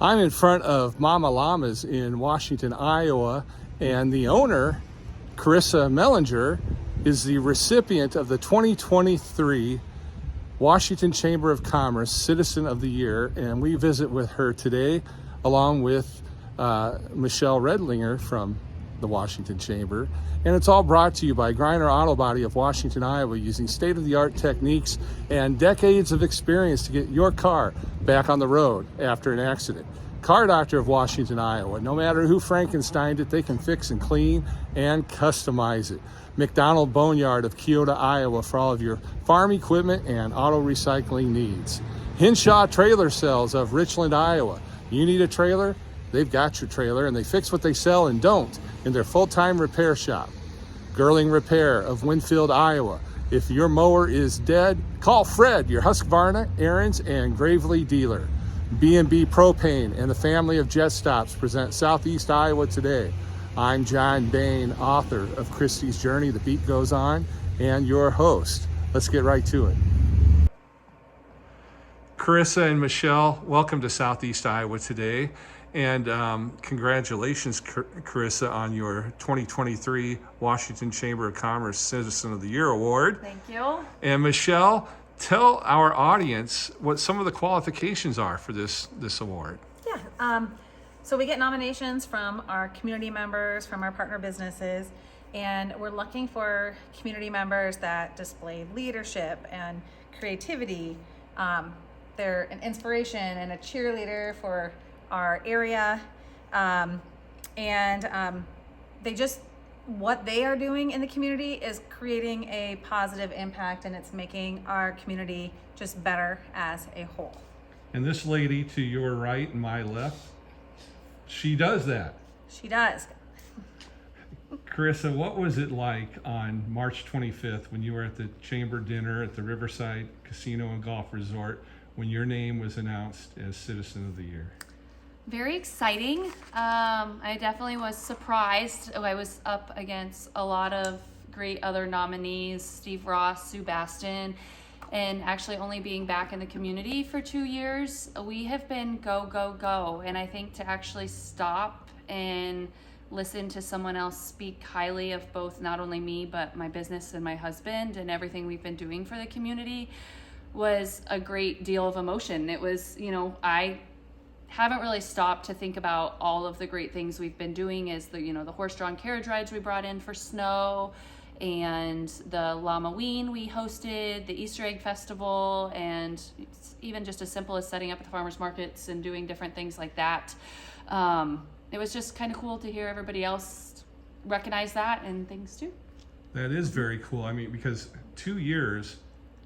I'm in front of Mama Llamas in Washington, Iowa, and the owner, Karisa Mellinger, is the recipient of the 2023 Washington Chamber of Commerce Citizen of the Year, and we visit with her today along with Michelle Redlinger from the Washington Chamber. And it's all brought to you by Griner Auto Body of Washington, Iowa, using state-of-the-art techniques and decades of experience to get your car back on the road after an accident. Car Doctor of Washington, Iowa. No matter who Frankensteined it, they can fix and clean and customize it. McDonald Boneyard of Keota, Iowa, for all of your farm equipment and auto recycling needs. Hinshaw Trailer Sales of Richland, Iowa. You need a trailer? They've got your trailer, and they fix what they sell and don't in their full-time repair shop. Girling Repair of Winfield, Iowa. If your mower is dead, call Fred, your Husqvarna, Aaron's, and Gravely dealer. B&B Propane and the family of Jet Stops present Southeast Iowa Today. I'm John Bain, author of Christie's Journey, The Beat Goes On, and your host. Let's get right to it. Karisa and Michelle, welcome to Southeast Iowa Today. And congratulations, Karisa, on your 2023 Washington Chamber of Commerce Citizen of the Year Award. Thank you. And Michelle, tell our audience what some of the qualifications are for this award. Yeah. So we get nominations from our community members, from our partner businesses, and we're looking for community members that display leadership and creativity. They're an inspiration and a cheerleader for our area, they just, what they are doing in the community is creating a positive impact, and it's making our community just better as a whole. And this lady to your right and my left, she does that. She does. Karisa, what was it like on March 25th when you were at the chamber dinner at the Riverside Casino and Golf Resort when your name was announced as Citizen of the Year? Very exciting. I definitely was surprised. I was up against a lot of great other nominees, Steve Ross, Sue Baston, and actually only being back in the community for 2 years, we have been go, go, go. And I think to actually stop and listen to someone else speak highly of both not only me, but my business and my husband and everything we've been doing for the community was a great deal of emotion. It was, I haven't really stopped to think about all of the great things we've been doing, is the horse-drawn carriage rides we brought in for snow, and the Llama we hosted, the Easter egg festival, and even just as simple as setting up at the farmers markets and doing different things like that. It was just kind of cool to hear everybody else recognize that and things too. That is very cool. I mean, because 2 years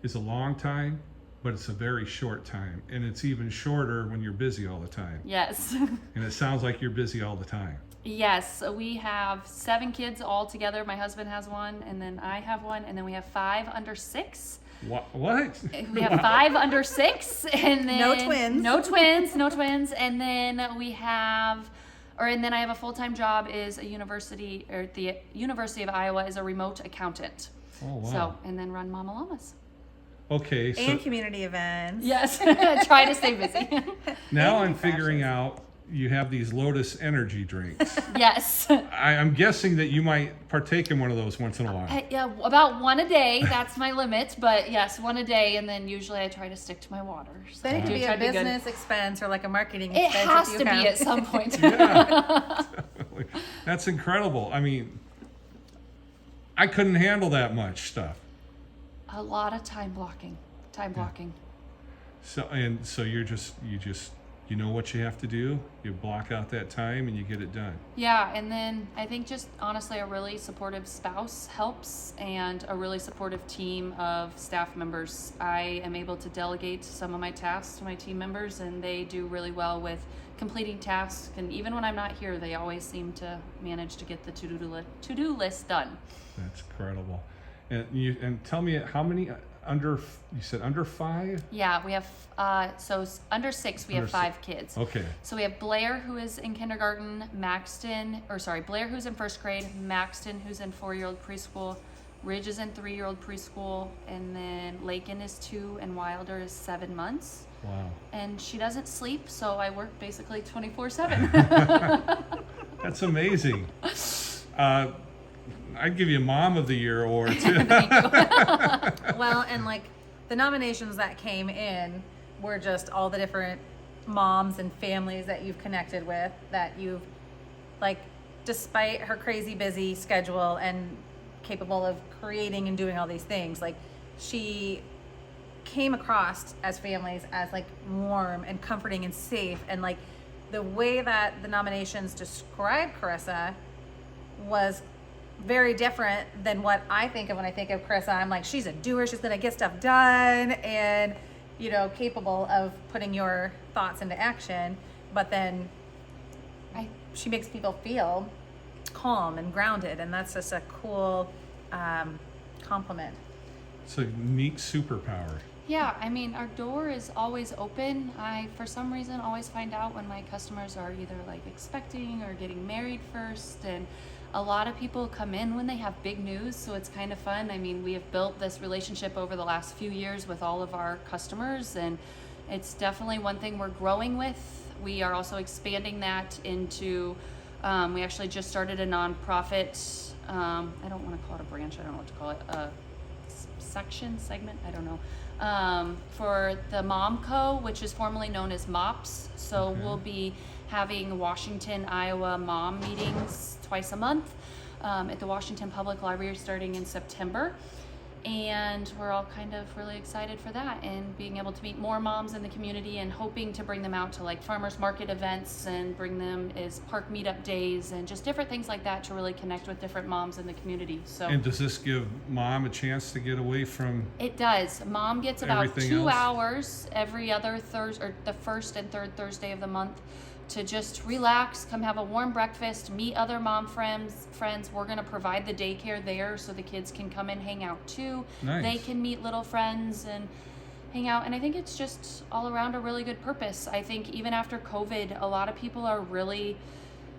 is a long time, but it's a very short time, and it's even shorter when you're busy all the time. Yes. And it sounds like you're busy all the time. Yes, we have 7 kids all together. My husband has one, and then I have one, and then we have 5 under 6. What? We have 5 under 6, and then No twins, and then I have a full-time job is the University of Iowa is a remote accountant. Oh, wow. So, and then run Mama Llamas. Okay. So and community events. Yes, try to stay busy. Now I'm figuring out you have these Lotus energy drinks. Yes. I'm guessing that you might partake in one of those once in a while. Yeah, about 1 a day. That's my limit. But yes, 1 a day, and then usually I try to stick to my water. So Then it could be a business expense or like a marketing It expense. has to be at some point. Yeah, definitely. That's incredible. I mean, I couldn't handle that much stuff. A lot of time blocking. So you know what you have to do. You block out that time and you get it done. Yeah, and then I think just honestly a really supportive spouse helps, and a really supportive team of staff members. I am able to delegate some of my tasks to my team members, and they do really well with completing tasks, and even when I'm not here, they always seem to manage to get the to-do list done. That's incredible. And tell me how many you said under 5? Yeah, we have so under 6 we have 5 kids. Okay. So we have Blair, who is in kindergarten, Blair, who's in 1st grade, Maxton, who's in 4-year-old preschool, Ridge is in 3-year-old preschool, and then Lakin is 2 and Wilder is 7 months. Wow. And she doesn't sleep, so I work basically 24/7. That's amazing. I'd give you Mom of the Year award too. Thank you. Well, and like the nominations that came in were just all the different moms and families that you've connected with, that you've, like, despite her crazy busy schedule and capable of creating and doing all these things, like, she came across as families as like warm and comforting and safe, and like the way that the nominations describe Karisa was very different than what I think of when I think of Karisa. I'm like, she's a doer, she's gonna get stuff done, and you know, capable of putting your thoughts into action. But then she makes people feel calm and grounded, and that's just a cool compliment. It's a unique superpower. Yeah, I mean, our door is always open. I, for some reason, always find out when my customers are either like expecting or getting married first. And a lot of people come in when they have big news, so it's kind of fun. I mean, we have built this relationship over the last few years with all of our customers, and it's definitely one thing we're growing with. We are also expanding that into, we actually just started a nonprofit. I don't want to call it a branch. I don't know what to call it. A segment. I don't know. For the Mom Co., which is formerly known as MOPS. So we'll be having Washington, Iowa mom meetings twice a month at the Washington Public Library starting in September. And we're all kind of really excited for that, and being able to meet more moms in the community, and hoping to bring them out to like farmers market events and bring them as park meetup days and just different things like that to really connect with different moms in the community. So, And does this give Mom a chance to get away from? it does. Mom gets about Everything 2 else? hours every other Thursday, or the first and third Thursday of the month, to just relax, come have a warm breakfast, meet other mom friends. We're going to provide the daycare there so the kids can come and hang out too. Nice. They can meet little friends and hang out. And I think it's just all around a really good purpose. I think even after COVID, a lot of people are really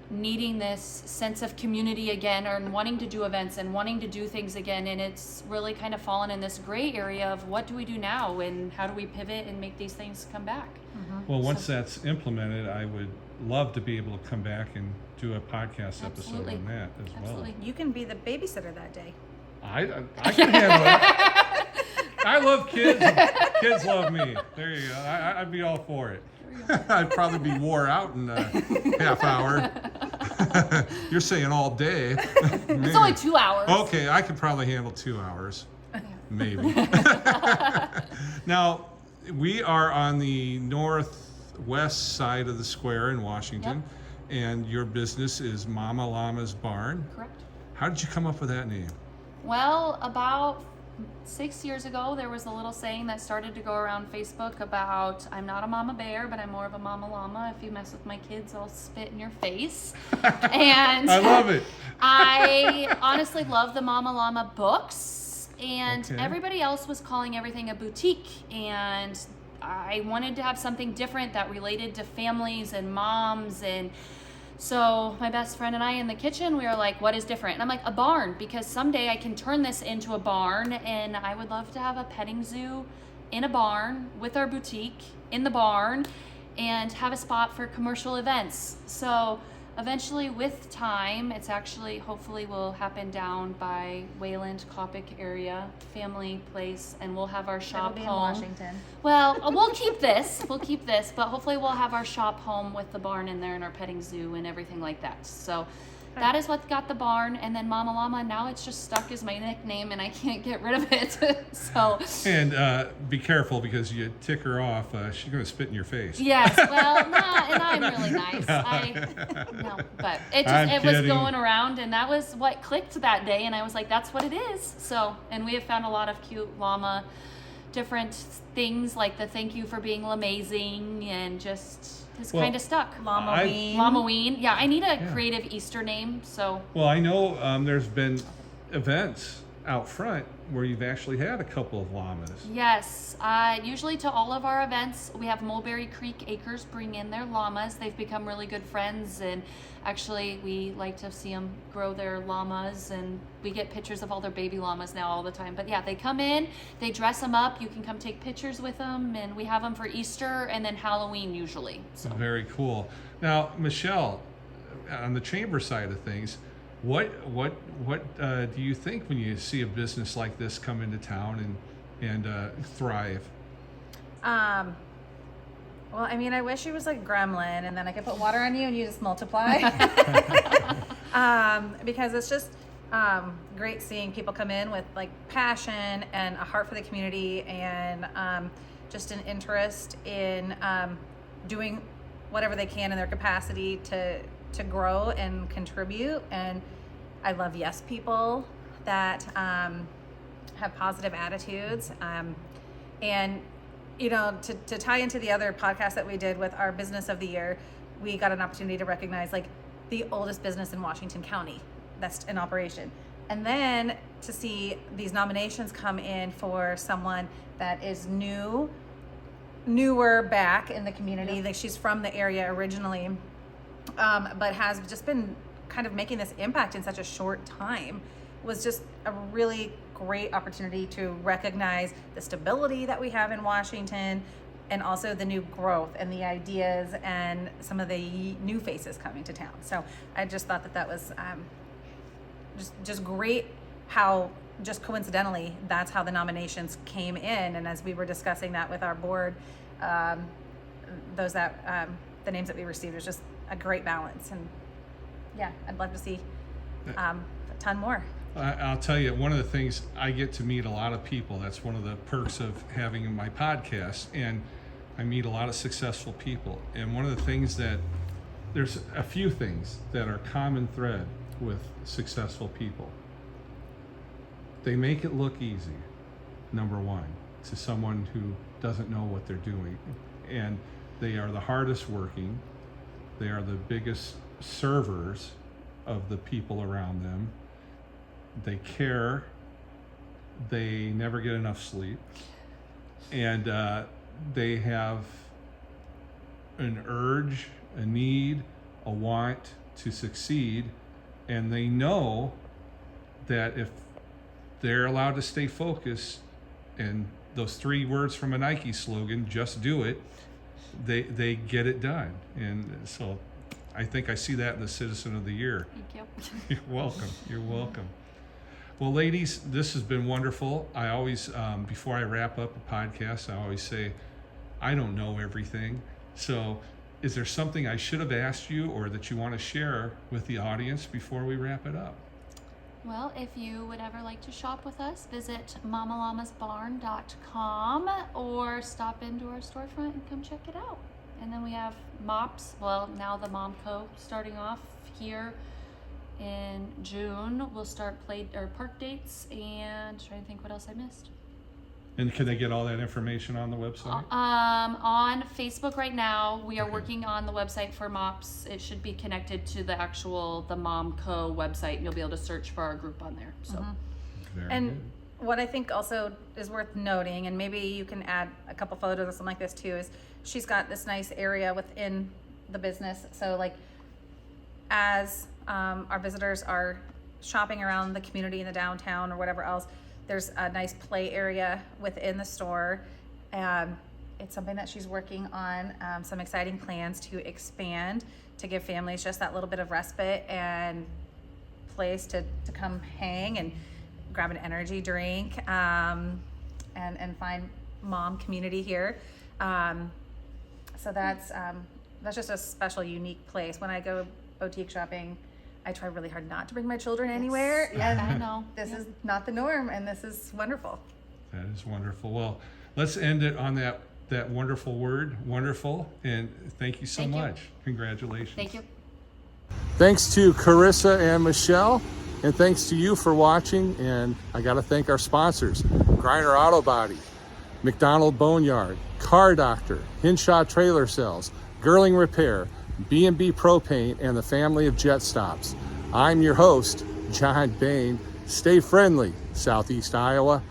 needing this sense of community again, or wanting to do events and wanting to do things again. And it's really kind of fallen in this gray area of what do we do now and how do we pivot and make these things come back. Well, once that's implemented, I would love to be able to come back and do a podcast episode Absolutely. on that as Absolutely. You can be the babysitter that day. well. I can handle it. I love kids. Kids love me. There you go. I'd be all for it. I'd probably be wore out in a half hour. You're saying all day. It's only 2 hours. Okay, I could probably handle 2 hours. Maybe. Now, we are on the northwest side of the square in Washington, and your business is Mama Llama's Barn. Correct. How did you come up with that name? Well, about 6 years ago, there was a little saying that started to go around Facebook about, I'm not a mama bear, but I'm more of a mama llama. If you mess with my kids, I'll spit in your face. And I love it. I honestly love the Mama Llama books, and Okay. everybody else was calling everything a boutique, and I wanted to have something different that related to families and moms. And so my best friend and I in the kitchen, we were like, what is different? And I'm like, a barn, because someday I can turn this into a barn, and I would love to have a petting zoo in a barn with our boutique in the barn and have a spot for commercial events. So eventually, with time, it's actually hopefully will happen down by Wayland, Coppic area, family place, and we'll have our It'll shop be in home. Washington. Well, we'll keep this, but hopefully we'll have our shop home with the barn in there and our petting zoo and everything like that. So that is what got the barn, and then Mama Llama, now it's just stuck as my nickname and I can't get rid of it. So. And be careful, because you tick her off, she's going to spit in your face. Yes, well, no, and I'm really nice. No, but it was going around, and that was what clicked that day, and I was like, that's what it is. So, and we have found a lot of cute llama, different things like the thank you for being amazing, and just it's kind of stuck. Llama-ween. Yeah, I need a creative Easter name, so. Well, I know there's been events out front where you've actually had a couple of llamas. Yes, usually to all of our events, we have Mulberry Creek Acres bring in their llamas. They've become really good friends, and actually we like to see them grow their llamas, and we get pictures of all their baby llamas now all the time. But yeah, they come in, they dress them up, you can come take pictures with them, and we have them for Easter and then Halloween usually. So. Very cool. Now, Michelle, on the chamber side of things, what do you think when you see a business like this come into town and thrive? Well, I mean, I wish it was like Gremlin, and then I could put water on you and you just multiply. Because it's just great seeing people come in with like passion and a heart for the community, and just an interest in doing whatever they can in their capacity to grow and contribute. And I love yes people that have positive attitudes. And you know, to tie into the other podcast that we did with our business of the year, we got an opportunity to recognize like the oldest business in Washington County that's in operation. And then to see these nominations come in for someone that is newer back in the community. Like she's from the area originally, but has just been kind of making this impact in such a short time, was just a really great opportunity to recognize the stability that we have in Washington, and also the new growth and the ideas and some of the new faces coming to town. So I just thought that was just great how just coincidentally that's how the nominations came in. And as we were discussing that with our board, those that the names that we received was just a great balance. And yeah, I'd love to see a ton more. I'll tell you, one of the things, I get to meet a lot of people. That's one of the perks of having my podcast, and I meet a lot of successful people. And one of the things that, there's a few things that are common thread with successful people. They make it look easy, number one, to someone who doesn't know what they're doing. And they are the hardest working. They are the biggest servers of the people around them. They care. They never get enough sleep. And they have an urge, a need, a want to succeed. And they know that if they're allowed to stay focused, and those 3 words from a Nike slogan, just do it, they get it done. And so I think I see that in the Citizen of the Year. Thank you. You're welcome. You're welcome. Well, ladies, this has been wonderful. I always, before I wrap up a podcast, I always say, I don't know everything. So is there something I should have asked you or that you want to share with the audience before we wrap it up? Well, if you would ever like to shop with us, visit mamalamasbarn.com or stop into our storefront and come check it out. And then we have MOPS, well, now the Mom Co. starting off here in June. We'll start park dates, and trying to think what else I missed. And can they get all that information on the website? On Facebook right now, we are working on the website for MOPS. It should be connected to the Mom Co. website, and you'll be able to search for our group on there. So, Very And good. what I think also is worth noting, and maybe you can add a couple photos or something like this too, is she's got this nice area within the business. So like as our visitors are shopping around the community in the downtown or whatever else, there's a nice play area within the store. It's something that she's working on, some exciting plans to expand, to give families just that little bit of respite and place to come hang and grab an energy drink, and find mom community here. So that's just a special, unique place. When I go boutique shopping, I try really hard not to bring my children anywhere. Yeah, I know. This is not the norm, and this is wonderful. That is wonderful. Well, let's end it on that wonderful word, wonderful, and thank you so Thank you. much. Congratulations. Thank you. Thanks to Karisa and Michelle, and thanks to you for watching. And I got to thank our sponsors: Griner Auto Body, McDonald Boneyard, Car Doctor, Hinshaw Trailer Sales, Girling Repair, B&B Propane, and the family of Jet Stops. I'm your host, John Bain, Stay friendly, Southeast Iowa.